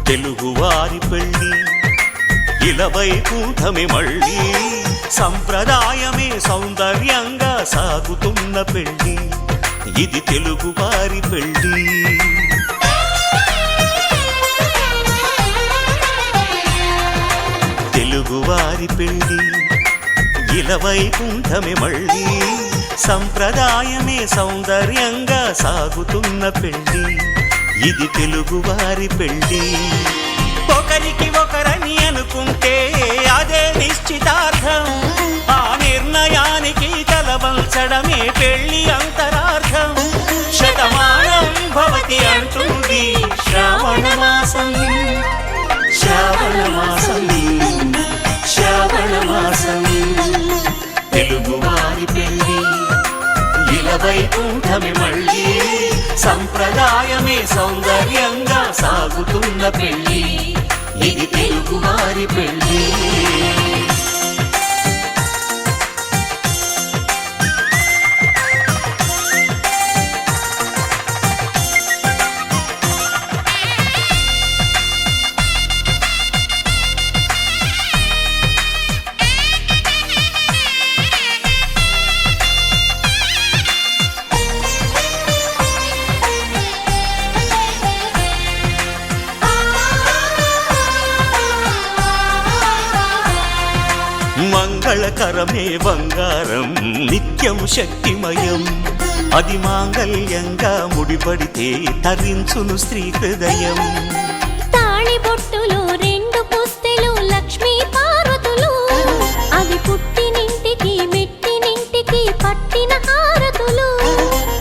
తెలుగువారి పెళ్ళి ఇలవైకుంఠమే మళ్ళీ సంప్రదాయమే సౌందర్యంగా సాగుతున్న పెళ్ళి ఇది తెలుగువారి పెళ్ళి తెలుగువారి పెళ్ళి ఇలవైకుంఠమే మళ్ళీ సంప్రదాయమే సౌందర్యంగా సాగుతున్న పెళ్ళి ఇది తెలుగువారి పెళ్ళి ఒకరికి ఒకరని అనుకుంటే అదే నిశ్చితార్థం ఆ నిర్ణయానికి తలవంచడమే పెళ్ళి అంతరార్థం శతమానం భవతి అంటుంది శ్రావణ మాసం శ్రావణ మాసం శ్రావణ మాసం తెలుగువారి పెళ్ళి ఇలవైకుంఠమే మళ్ళీ సంప్రదాయమే సౌందర్యంగా సాగుతున్న పెళ్ళి ఇది తెలుగువారి పెళ్ళి మంగళకరమే బంగారం నిత్యం శక్తిమయం అది మాంగళ్యంగా ముడిపడితే తరించును స్త్రీ హృదయం తాళిబొట్టులు రెండు పుస్తెలు లక్ష్మీ పార్వతులు అవి పుట్టినింటికి మెట్టినింటికి పట్టిన హారతులు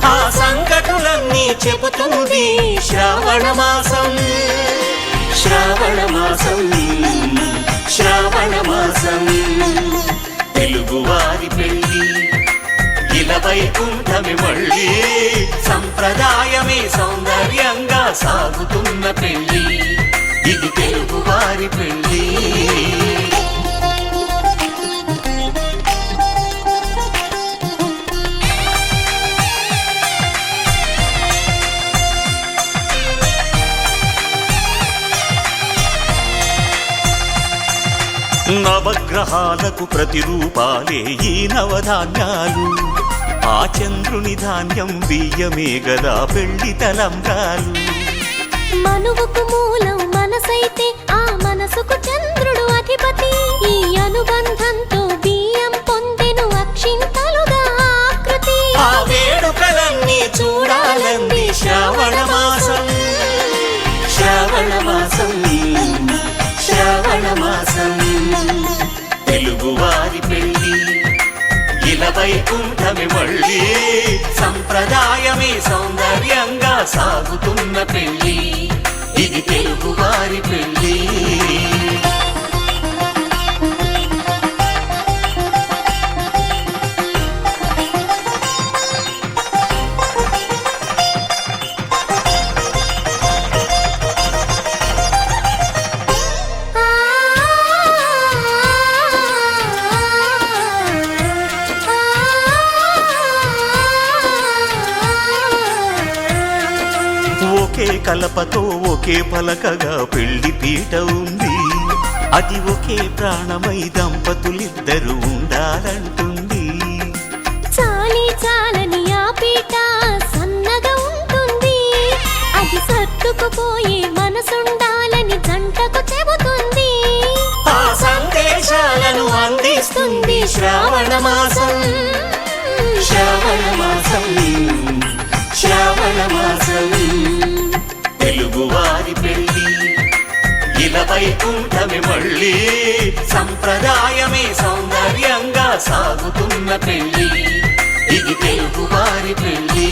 ఆ సంగతులన్నీ చెబుతుంది శ్రావణ మాసం శ్రావణ మాసం శ్రావణ మాసం తెలుగువారి పెళ్ళి ఇలవైకుంఠమే మళ్ళీ సంప్రదాయమే సౌందర్యంగా సాగుతున్న పెళ్ళి ఇది తెలుగువారి పెళ్ళి నవగ్రహాలకు ప్రతిరూపాలే ఈ నవధాన్యాలు ఆ చంద్రుని ధాన్యం బియ్యమే గదా పెళ్లి తలంబ్రాలు మనువుకు మూలం మనసైతే ఆ మనసుకు చంద్రుడు అధిపతి ఈ అనుబంధంతో బియ్యం పొందెను అక్షింతలుగా ఆకృతి ఆ వేడుకలన్నీ చూడాలంది శ్రావణ మాసం శ్రావణ మాసం శ్రావణ మాసం తెలుగువారి పెళ్ళి ఇలవైకుంఠమే మళ్ళీ సంప్రదాయమే సౌందర్యంగా సాగుతున్న పెళ్ళి ఇది తెలుగువారి పెళ్ళి ఒకే కలపతో ఒకే పలకగా పెళ్లి పీట ఉంది అది ఒకే ప్రాణమై దంపతులిద్దరూ ఉండాలంటుంది చాలి చాలని ఆ పీట సన్నగా ఉంటుంది అది సర్దుకుపోయే మనసుండాలని జంటకు చెబుతుంది ఆ సందేశాలను అందిస్తుంది శ్రావణ మాసం శ్రావణ మాసం శ్రావణ మాసం తెలుగువారి పెళ్ళి ఇలవైకుంఠమే మళ్ళీ సంప్రదాయమే సౌందర్యంగా సాగుతున్న పెళ్ళి ఇది తెలుగువారి పెళ్ళి